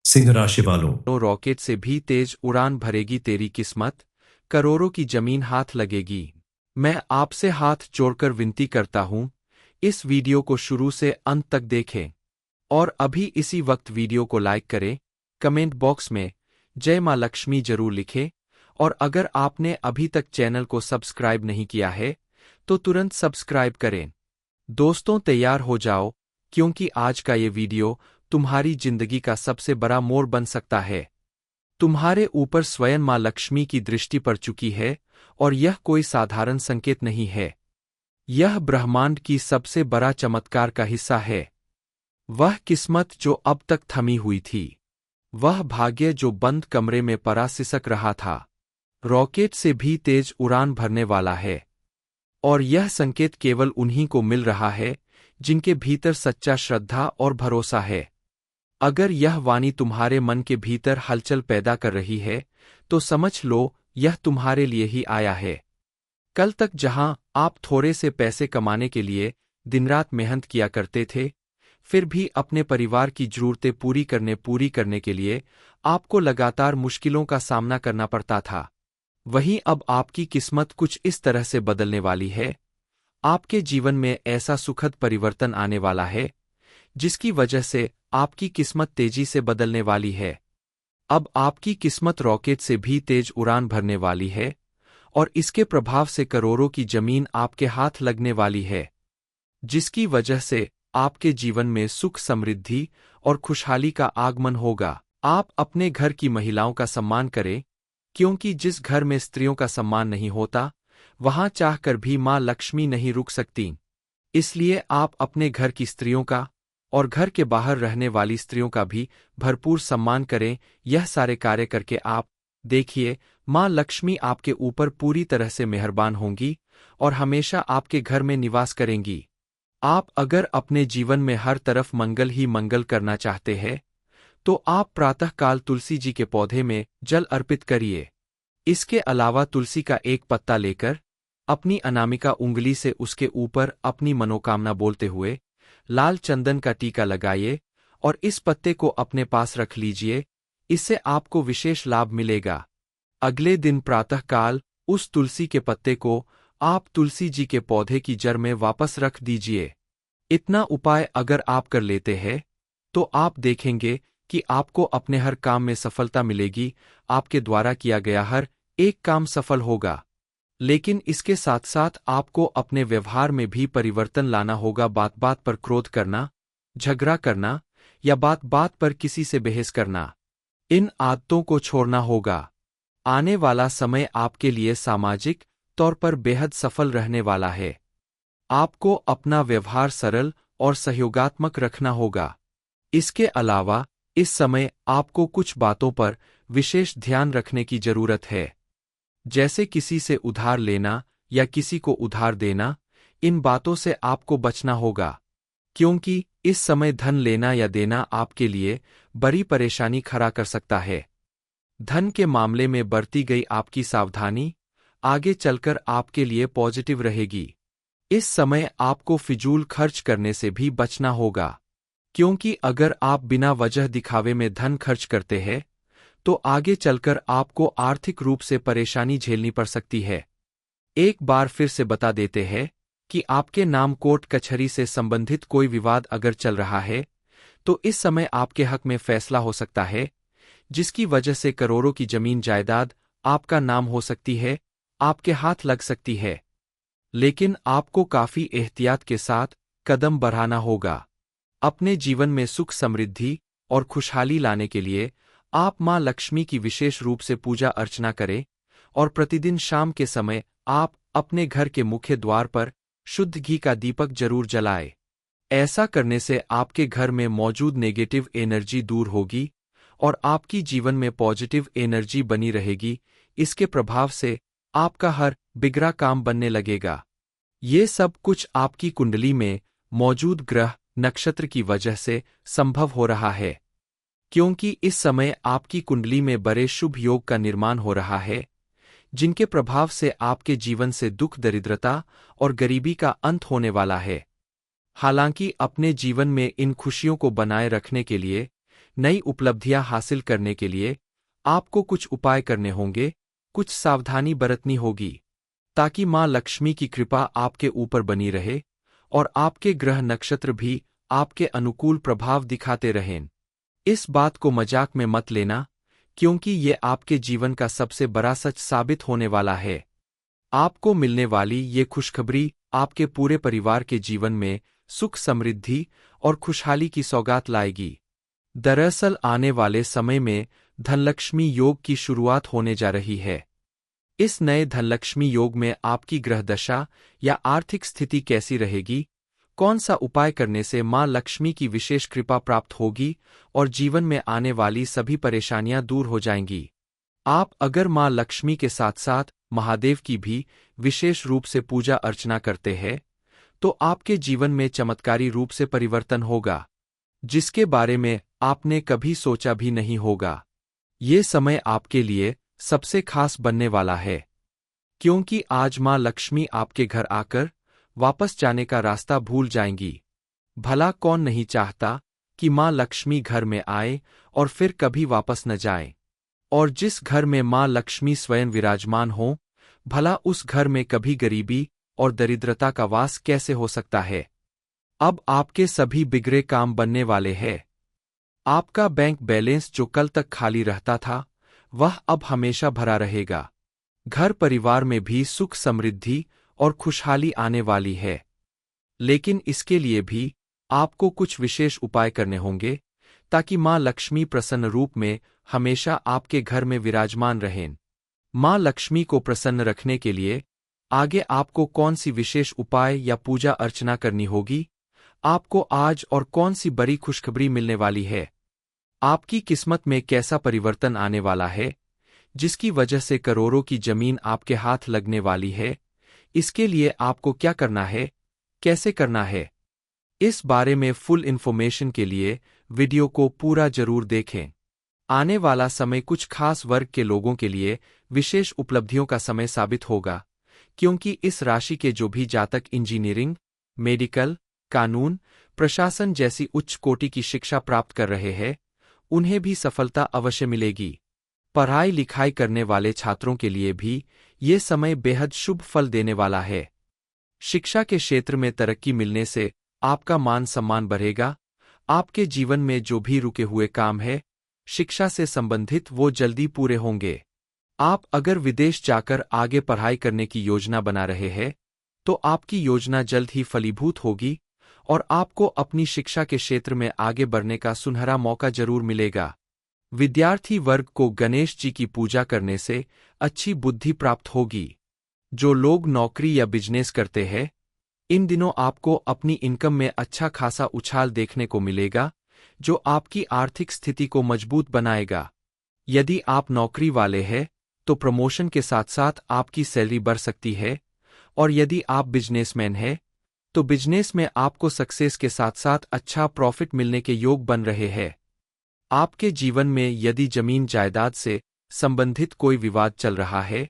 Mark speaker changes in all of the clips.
Speaker 1: सिंह राशि वालों।
Speaker 2: रॉकेट से भी तेज उड़ान भरेगी तेरी किस्मत, करोड़ों की जमीन हाथ लगेगी। मैं आपसे हाथ जोड़कर विनती करता हूं, इस वीडियो को शुरू से अंत तक देखें और अभी इसी वक्त वीडियो को लाइक करें, कमेंट बॉक्स में जय मां लक्ष्मी जरूर लिखें और अगर आपने अभी तक चैनल को सब्सक्राइब नहीं किया है तो तुरंत सब्सक्राइब करें। दोस्तों तैयार हो जाओ, क्योंकि आज का ये वीडियो तुम्हारी जिंदगी का सबसे बड़ा मोड़ बन सकता है। तुम्हारे ऊपर स्वयं मां लक्ष्मी की दृष्टि पड़ चुकी है और यह कोई साधारण संकेत नहीं है। यह ब्रह्मांड की सबसे बड़ा चमत्कार का हिस्सा है। वह किस्मत जो अब तक थमी हुई थी, वह भाग्य जो बंद कमरे में पड़ा सिसक रहा था, रॉकेट से भी तेज उड़ान भरने वाला है। और यह संकेत केवल उन्हीं को मिल रहा है जिनके भीतर सच्चा श्रद्धा और भरोसा है। अगर यह वाणी तुम्हारे मन के भीतर हलचल पैदा कर रही है तो समझ लो यह तुम्हारे लिए ही आया है। कल तक जहां आप थोड़े से पैसे कमाने के लिए दिन रात मेहनत किया करते थे, फिर भी अपने परिवार की जरूरतें पूरी करने के लिए आपको लगातार मुश्किलों का सामना करना पड़ता था, वहीं अब आपकी किस्मत कुछ इस तरह से बदलने वाली है। आपके जीवन में ऐसा सुखद परिवर्तन आने वाला है जिसकी वजह से आपकी किस्मत तेजी से बदलने वाली है। अब आपकी किस्मत रॉकेट से भी तेज उड़ान भरने वाली है और इसके प्रभाव से करोड़ों की जमीन आपके हाथ लगने वाली है, जिसकी वजह से आपके जीवन में सुख समृद्धि और खुशहाली का आगमन होगा। आप अपने घर की महिलाओं का सम्मान करें, क्योंकि जिस घर में स्त्रियों का सम्मान नहीं होता, वहां चाहकर भी मां लक्ष्मी नहीं रुक सकती। इसलिए आप अपने घर की स्त्रियों का और घर के बाहर रहने वाली स्त्रियों का भी भरपूर सम्मान करें। यह सारे कार्य करके आप देखिए, मां लक्ष्मी आपके ऊपर पूरी तरह से मेहरबान होंगी और हमेशा आपके घर में निवास करेंगी। आप अगर अपने जीवन में हर तरफ मंगल ही मंगल करना चाहते हैं तो आप प्रातःकाल तुलसी जी के पौधे में जल अर्पित करिए। इसके अलावा तुलसी का एक पत्ता लेकर अपनी अनामिका उंगली से उसके ऊपर अपनी मनोकामना बोलते हुए लाल चंदन का टीका लगाइए और इस पत्ते को अपने पास रख लीजिए। इससे आपको विशेष लाभ मिलेगा। अगले दिन प्रातःकाल उस तुलसी के पत्ते को आप तुलसी जी के पौधे की जड़ में वापस रख दीजिए। इतना उपाय अगर आप कर लेते हैं तो आप देखेंगे कि आपको अपने हर काम में सफलता मिलेगी। आपके द्वारा किया गया हर एक काम सफल होगा। लेकिन इसके साथ साथ आपको अपने व्यवहार में भी परिवर्तन लाना होगा। बात बात पर क्रोध करना, झगड़ा करना या बात बात पर किसी से बहस करना, इन आदतों को छोड़ना होगा। आने वाला समय आपके लिए सामाजिक तौर पर बेहद सफल रहने वाला है। आपको अपना व्यवहार सरल और सहयोगात्मक रखना होगा। इसके अलावा इस समय आपको कुछ बातों पर विशेष ध्यान रखने की जरूरत है, जैसे किसी से उधार लेना या किसी को उधार देना। इन बातों से आपको बचना होगा, क्योंकि इस समय धन लेना या देना आपके लिए बड़ी परेशानी खड़ा कर सकता है। धन के मामले में बरती गई आपकी सावधानी आगे चलकर आपके लिए पॉजिटिव रहेगी। इस समय आपको फिजूल खर्च करने से भी बचना होगा, क्योंकि अगर आप बिना वजह दिखावे में धन खर्च करते हैं तो आगे चलकर आपको आर्थिक रूप से परेशानी झेलनी पड़ सकती है। एक बार फिर से बता देते हैं कि आपके नाम कोर्ट कचहरी से संबंधित कोई विवाद अगर चल रहा है तो इस समय आपके हक में फैसला हो सकता है, जिसकी वजह से करोड़ों की जमीन जायदाद आपका नाम हो सकती है, आपके हाथ लग सकती है। लेकिन आपको काफी एहतियात के साथ कदम बढ़ाना होगा। अपने जीवन में सुख समृद्धि और खुशहाली लाने के लिए आप मां लक्ष्मी की विशेष रूप से पूजा अर्चना करें और प्रतिदिन शाम के समय आप अपने घर के मुख्य द्वार पर शुद्ध घी का दीपक जरूर जलाएं। ऐसा करने से आपके घर में मौजूद नेगेटिव एनर्जी दूर होगी और आपकी जीवन में पॉजिटिव एनर्जी बनी रहेगी। इसके प्रभाव से आपका हर बिगड़ा काम बनने लगेगा। ये सब कुछ आपकी कुंडली में मौजूद ग्रह नक्षत्र की वजह से संभव हो रहा है, क्योंकि इस समय आपकी कुंडली में बड़े शुभ योग का निर्माण हो रहा है, जिनके प्रभाव से आपके जीवन से दुख दरिद्रता और गरीबी का अंत होने वाला है। हालांकि अपने जीवन में इन खुशियों को बनाए रखने के लिए नई उपलब्धियां हासिल करने के लिए आपको कुछ उपाय करने होंगे, कुछ सावधानी बरतनी होगी, ताकि मां लक्ष्मी की कृपा आपके ऊपर बनी रहे और आपके ग्रह नक्षत्र भी आपके अनुकूल प्रभाव दिखाते रहें। इस बात को मजाक में मत लेना, क्योंकि ये आपके जीवन का सबसे बड़ा सच साबित होने वाला है। आपको मिलने वाली ये खुशखबरी आपके पूरे परिवार के जीवन में सुख, समृद्धि और खुशहाली की सौगात लाएगी। दरअसल आने वाले समय में धनलक्ष्मी योग की शुरुआत होने जा रही है। इस नए धनलक्ष्मी योग में आपकी ग्रह दशा या आर्थिक स्थिति कैसी रहेगी, कौन सा उपाय करने से मां लक्ष्मी की विशेष कृपा प्राप्त होगी और जीवन में आने वाली सभी परेशानियां दूर हो जाएंगी। आप अगर मां लक्ष्मी के साथ साथ महादेव की भी विशेष रूप से पूजा अर्चना करते हैं, तो आपके जीवन में चमत्कारी रूप से परिवर्तन होगा, जिसके बारे में आपने कभी सोचा भी नहीं होगा। ये समय आपके लिए सबसे खास बनने वाला है, क्योंकि आज मां लक्ष्मी आपके घर आकर वापस जाने का रास्ता भूल जाएंगी। भला कौन नहीं चाहता कि मां लक्ष्मी घर में आए और फिर कभी वापस न जाए। और जिस घर में मां लक्ष्मी स्वयं विराजमान हो, भला उस घर में कभी गरीबी और दरिद्रता का वास कैसे हो सकता है। अब आपके सभी बिगड़े काम बनने वाले हैं। आपका बैंक बैलेंस जो कल तक खाली रहता था, वह अब हमेशा भरा रहेगा। घर परिवार में भी सुख, समृद्धि और खुशहाली आने वाली है। लेकिन इसके लिए भी आपको कुछ विशेष उपाय करने होंगे, ताकि मां लक्ष्मी प्रसन्न रूप में हमेशा आपके घर में विराजमान रहें। मां लक्ष्मी को प्रसन्न रखने के लिए आगे आपको कौन सी विशेष उपाय या पूजा अर्चना करनी होगी, आपको आज और कौन सी बड़ी खुशखबरी मिलने वाली है, आपकी किस्मत में कैसा परिवर्तन आने वाला है, जिसकी वजह से करोड़ों की जमीन आपके हाथ लगने वाली है, इसके लिए आपको क्या करना है, कैसे करना है, इस बारे में फुल इन्फॉर्मेशन के लिए वीडियो को पूरा जरूर देखें। आने वाला समय कुछ खास वर्ग के लोगों के लिए विशेष उपलब्धियों का समय साबित होगा, क्योंकि इस राशि के जो भी जातक इंजीनियरिंग, मेडिकल, कानून, प्रशासन जैसी उच्च कोटि की शिक्षा प्राप्त कर रहे हैं, उन्हें भी सफलता अवश्य मिलेगी। पढ़ाई लिखाई करने वाले छात्रों के लिए भी ये समय बेहद शुभ फल देने वाला है। शिक्षा के क्षेत्र में तरक्की मिलने से आपका मान सम्मान बढ़ेगा। आपके जीवन में जो भी रुके हुए काम है, शिक्षा से संबंधित, वो जल्दी पूरे होंगे। आप अगर विदेश जाकर आगे पढ़ाई करने की योजना बना रहे हैं, तो आपकी योजना जल्द ही फलीभूत होगी और आपको अपनी शिक्षा के क्षेत्र में आगे बढ़ने का सुनहरा मौका जरूर मिलेगा। विद्यार्थी वर्ग को गणेश जी की पूजा करने से अच्छी बुद्धि प्राप्त होगी। जो लोग नौकरी या बिजनेस करते हैं, इन दिनों आपको अपनी इनकम में अच्छा खासा उछाल देखने को मिलेगा, जो आपकी आर्थिक स्थिति को मजबूत बनाएगा। यदि आप नौकरी वाले हैं, तो प्रमोशन के साथ साथ आपकी सैलरी बढ़ सकती है, और यदि आप बिजनेसमैन हैं, तो बिजनेस में आपको सक्सेस के साथ साथ अच्छा प्रॉफिट मिलने के योग बन रहे हैं। आपके जीवन में यदि जमीन जायदाद से संबंधित कोई विवाद चल रहा है,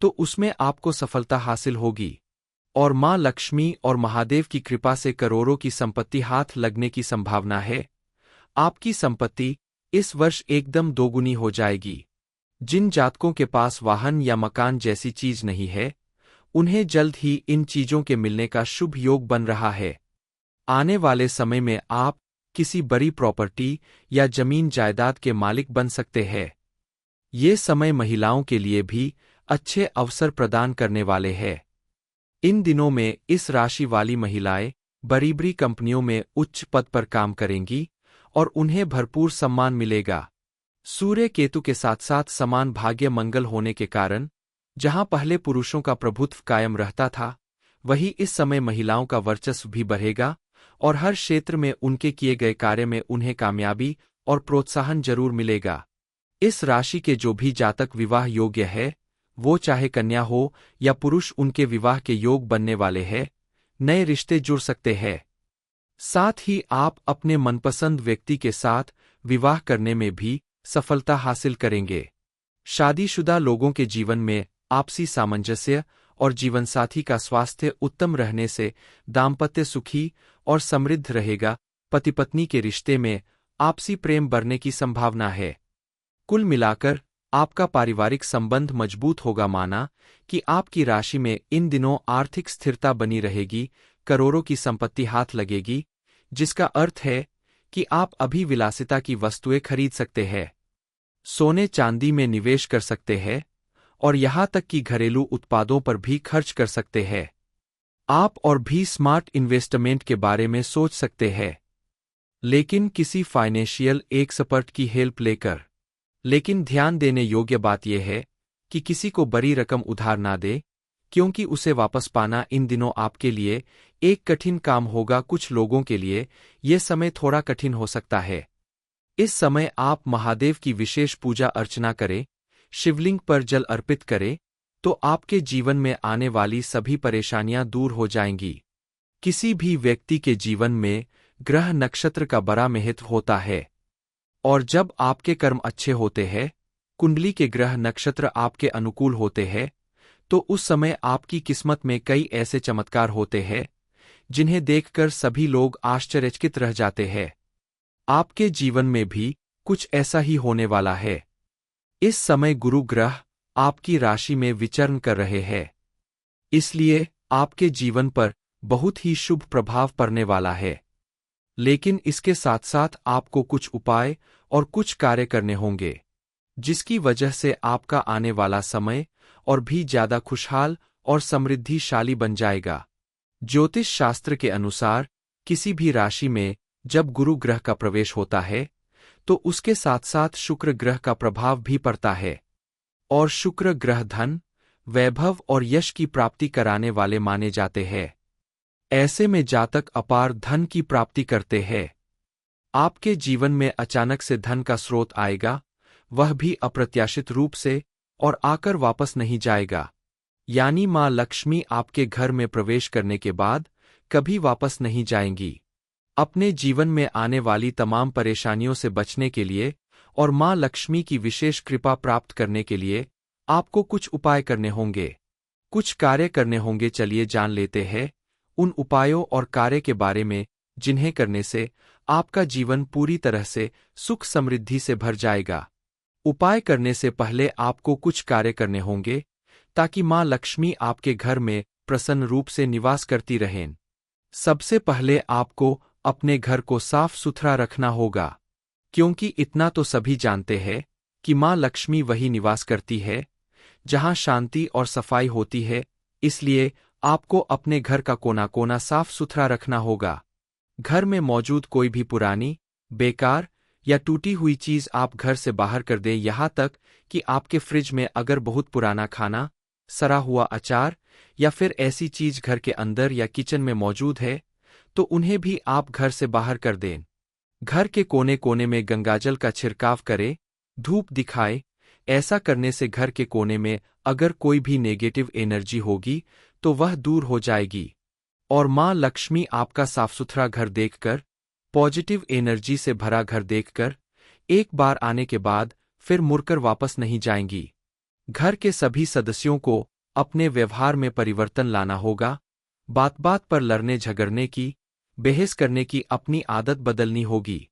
Speaker 2: तो उसमें आपको सफलता हासिल होगी और मां लक्ष्मी और महादेव की कृपा से करोड़ों की संपत्ति हाथ लगने की संभावना है। आपकी संपत्ति इस वर्ष एकदम दोगुनी हो जाएगी। जिन जातकों के पास वाहन या मकान जैसी चीज नहीं है, उन्हें जल्द ही इन चीजों के मिलने का शुभ योग बन रहा है। आने वाले समय में आप किसी बड़ी प्रॉपर्टी या जमीन जायदाद के मालिक बन सकते हैं। ये समय महिलाओं के लिए भी अच्छे अवसर प्रदान करने वाले हैं। इन दिनों में इस राशि वाली महिलाएं बड़ी बड़ी कंपनियों में उच्च पद पर काम करेंगी और उन्हें भरपूर सम्मान मिलेगा। सूर्य केतु के साथ साथ समान भाग्य मंगल होने के कारण जहां पहले पुरुषों का प्रभुत्व कायम रहता था, वही इस समय महिलाओं का वर्चस्व भी बढ़ेगा और हर क्षेत्र में उनके किए गए कार्य में उन्हें कामयाबी और प्रोत्साहन जरूर मिलेगा। इस राशि के जो भी जातक विवाह योग्य है, वो चाहे कन्या हो या पुरुष, उनके विवाह के योग बनने वाले हैं, नए रिश्ते जुड़ सकते हैं। साथ ही आप अपने मनपसंद व्यक्ति के साथ विवाह करने में भी सफलता हासिल करेंगे। शादीशुदा लोगों के जीवन में आपसी सामंजस्य और जीवनसाथी का स्वास्थ्य उत्तम रहने से दाम्पत्य सुखी और समृद्ध रहेगा। पति पत्नी के रिश्ते में आपसी प्रेम बढ़ने की संभावना है। कुल मिलाकर आपका पारिवारिक संबंध मजबूत होगा। माना कि आपकी राशि में इन दिनों आर्थिक स्थिरता बनी रहेगी, करोड़ों की संपत्ति हाथ लगेगी, जिसका अर्थ है कि आप अभी विलासिता की वस्तुएं खरीद सकते हैं, सोने चांदी में निवेश कर सकते हैं और यहां तक कि घरेलू उत्पादों पर भी खर्च कर सकते हैं। आप और भी स्मार्ट इन्वेस्टमेंट के बारे में सोच सकते हैं, लेकिन किसी फाइनेंशियल एक्सपर्ट की हेल्प लेकर। लेकिन ध्यान देने योग्य बात यह है कि किसी को बड़ी रकम उधार ना दे, क्योंकि उसे वापस पाना इन दिनों आपके लिए एक कठिन काम होगा। कुछ लोगों के लिए यह समय थोड़ा कठिन हो सकता है। इस समय आप महादेव की विशेष पूजा अर्चना करें, शिवलिंग पर जल अर्पित करें, तो आपके जीवन में आने वाली सभी परेशानियां दूर हो जाएंगी। किसी भी व्यक्ति के जीवन में ग्रह नक्षत्र का बड़ा महत्व होता है, और जब आपके कर्म अच्छे होते हैं, कुंडली के ग्रह नक्षत्र आपके अनुकूल होते हैं, तो उस समय आपकी किस्मत में कई ऐसे चमत्कार होते हैं जिन्हें देखकर सभी लोग आश्चर्यचकित रह जाते हैं। आपके जीवन में भी कुछ ऐसा ही होने वाला है। इस समय गुरु ग्रह आपकी राशि में विचरण कर रहे हैं, इसलिए आपके जीवन पर बहुत ही शुभ प्रभाव पड़ने वाला है। लेकिन इसके साथ साथ आपको कुछ उपाय और कुछ कार्य करने होंगे, जिसकी वजह से आपका आने वाला समय और भी ज्यादा खुशहाल और समृद्धिशाली बन जाएगा। ज्योतिष शास्त्र के अनुसार किसी भी राशि में जब गुरु ग्रह का प्रवेश होता है, तो उसके साथ साथ शुक्र ग्रह का प्रभाव भी पड़ता है, और शुक्र ग्रह धन, वैभव और यश की प्राप्ति कराने वाले माने जाते हैं। ऐसे में जातक अपार धन की प्राप्ति करते हैं। आपके जीवन में अचानक से धन का स्रोत आएगा, वह भी अप्रत्याशित रूप से, और आकर वापस नहीं जाएगा। यानी मां लक्ष्मी आपके घर में प्रवेश करने के बाद कभी वापस नहीं जाएंगी। अपने जीवन में आने वाली तमाम परेशानियों से बचने के लिए और मां लक्ष्मी की विशेष कृपा प्राप्त करने के लिए आपको कुछ उपाय करने होंगे, कुछ कार्य करने होंगे। चलिए जान लेते हैं उन उपायों और कार्य के बारे में जिन्हें करने से आपका जीवन पूरी तरह से सुख समृद्धि से भर जाएगा। उपाय करने से पहले आपको कुछ कार्य करने होंगे ताकि मां लक्ष्मी आपके घर में प्रसन्न रूप से निवास करती रहें। सबसे पहले आपको अपने घर को साफ सुथरा रखना होगा, क्योंकि इतना तो सभी जानते हैं कि मां लक्ष्मी वही निवास करती है जहां शांति और सफाई होती है। इसलिए आपको अपने घर का कोना कोना साफ सुथरा रखना होगा। घर में मौजूद कोई भी पुरानी, बेकार या टूटी हुई चीज आप घर से बाहर कर दें। यहां तक कि आपके फ्रिज में अगर बहुत पुराना खाना, सड़ा हुआ अचार या फिर ऐसी चीज घर के अंदर या किचन में मौजूद है, तो उन्हें भी आप घर से बाहर कर दें। घर के कोने कोने में गंगाजल का छिड़काव करें, धूप दिखाए। ऐसा करने से घर के कोने में अगर कोई भी नेगेटिव एनर्जी होगी तो वह दूर हो जाएगी, और मां लक्ष्मी आपका साफ सुथरा घर देखकर, पॉजिटिव एनर्जी से भरा घर देखकर एक बार आने के बाद फिर मुड़कर वापस नहीं जाएंगी। घर के सभी सदस्यों को अपने व्यवहार में परिवर्तन लाना होगा। बात बात पर लड़ने झगड़ने की, बहस करने की अपनी आदत बदलनी होगी।